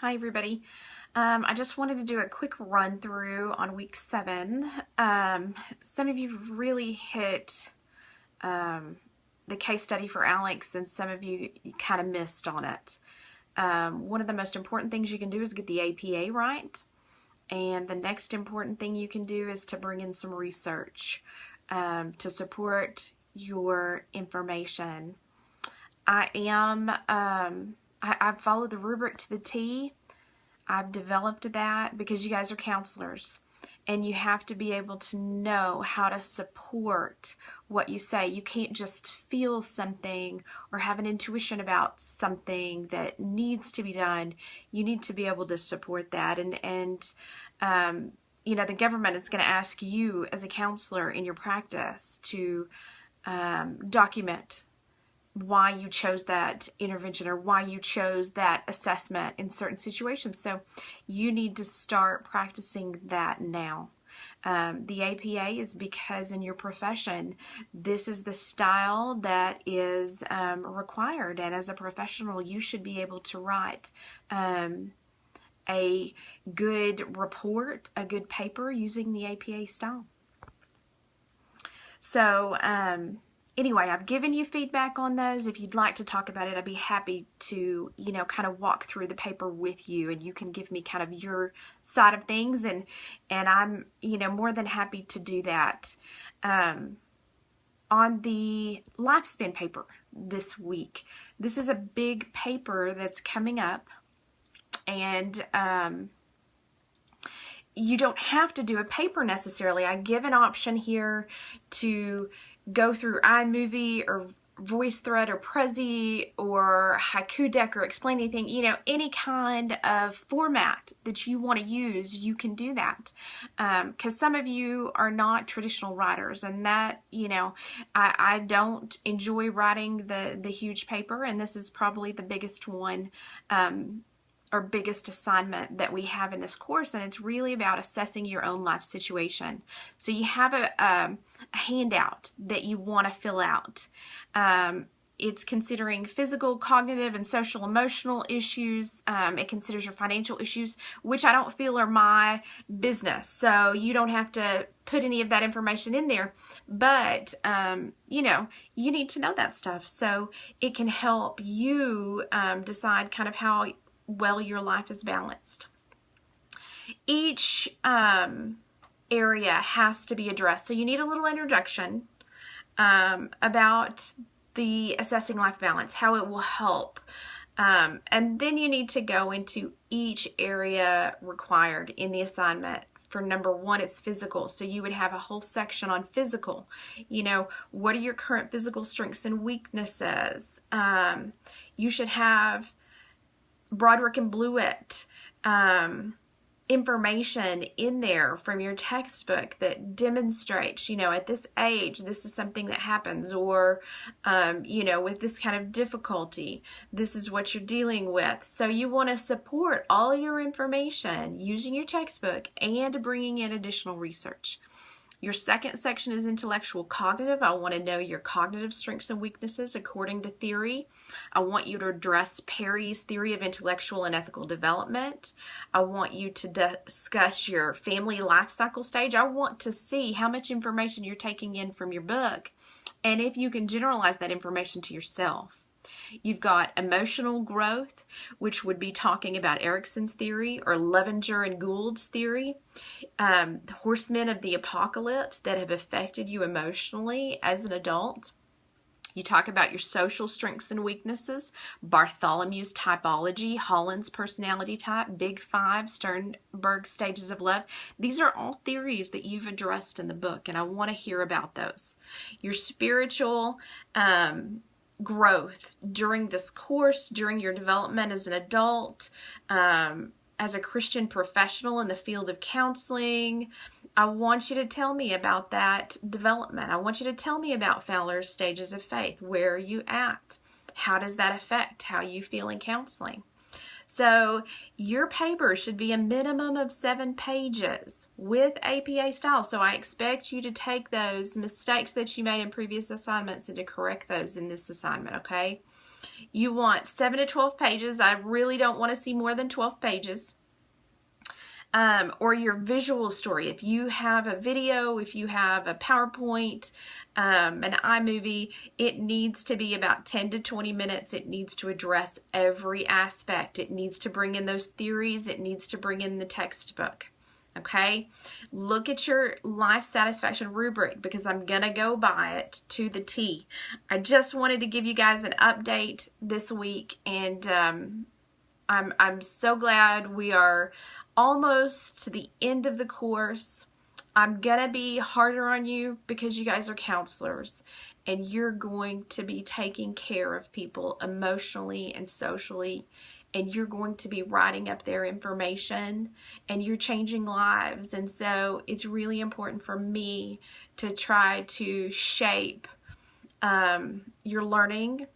Hi everybody. I just wanted to do a quick run through on week 7. Some of you really hit the case study for Alex, and some of you kind of missed on it. One of the most important things you can do is get the APA right, and the next important thing you can do is to bring in some research to support your information. I've followed the rubric to the T. I've developed that because you guys are counselors and you have to be able to know how to support what you say. You can't just feel something or have an intuition about something that needs to be done. You need to be able to support that. You know, the government is going to ask you as a counselor in your practice to document why you chose that intervention or why you chose that assessment in certain situations. So you need to start practicing that now. The APA is because in your profession, this is the style that is required. And as a professional, you should be able to write a good report, a good paper using the APA style. So, anyway, I've given you feedback on those. If you'd like to talk about it, I'd be happy to, kind of walk through the paper with you, and you can give me kind of your side of things, and I'm, more than happy to do that. On the lifespan paper this week, this is a big paper that's coming up, and you don't have to do a paper necessarily. I give an option here to go through iMovie or VoiceThread or Prezi or Haiku Deck or Explain Anything, any kind of format that you want to use, you can do that. Because some of you are not traditional writers, and that, I don't enjoy writing the huge paper, and this is probably the biggest one, or biggest assignment that we have in this course, and it's really about assessing your own life situation. So you have a handout that you want to fill out. It's considering physical, cognitive, and social emotional issues. It considers your financial issues, which I don't feel are my business. So you don't have to put any of that information in there. But, you need to know that stuff. So it can help you decide kind of how well your life is balanced. Each area has to be addressed. So you need a little introduction about the assessing life balance, how it will help. And then you need to go into each area required in the assignment. For number 1, it's physical. So you would have a whole section on physical. What are your current physical strengths and weaknesses? You should have Broderick and Blewett information in there from your textbook that demonstrates, at this age, this is something that happens, or, with this kind of difficulty, this is what you're dealing with. So you want to support all your information using your textbook and bringing in additional research. Your second section is intellectual cognitive. I want to know your cognitive strengths and weaknesses according to theory. I want you to address Perry's theory of intellectual and ethical development. I want you to discuss your family life cycle stage. I want to see how much information you're taking in from your book and if you can generalize that information to yourself. You've got emotional growth, which would be talking about Erickson's theory or Levenger and Gould's theory, the horsemen of the apocalypse that have affected you emotionally as an adult. You talk about your social strengths and weaknesses, Bartholomew's typology, Holland's personality type, Big Five, Sternberg's stages of love. These are all theories that you've addressed in the book, and I want to hear about those. Your spiritual growth during this course, during your development as an adult, as a Christian professional in the field of counseling. I want you to tell me about that development. I want you to tell me about Fowler's stages of faith. Where are you at? How does that affect how you feel in counseling? So your paper should be a minimum of 7 pages with APA style. So I expect you to take those mistakes that you made in previous assignments and to correct those in this assignment, okay? You want 7 to 12 pages. I really don't want to see more than 12 pages. Or your visual story. If you have a video, if you have a PowerPoint, an iMovie, it needs to be about 10 to 20 minutes. It needs to address every aspect. It needs to bring in those theories. It needs to bring in the textbook. Okay, look at your life satisfaction rubric, because I'm gonna go by it to the T. I just wanted to give you guys an update this week, and I'm so glad we are almost to the end of the course. I'm gonna be harder on you because you guys are counselors, and you're going to be taking care of people emotionally and socially, and you're going to be writing up their information, and you're changing lives. And so it's really important for me to try to shape your learning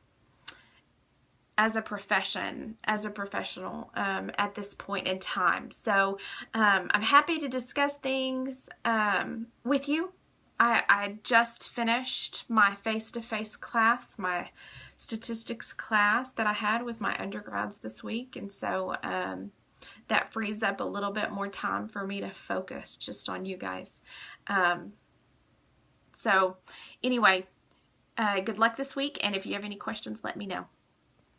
as a profession, as a professional at this point in time. So I'm happy to discuss things with you. I just finished my face-to-face class, my statistics class that I had with my undergrads this week, and so that frees up a little bit more time for me to focus just on you guys. So anyway, good luck this week, and if you have any questions, let me know.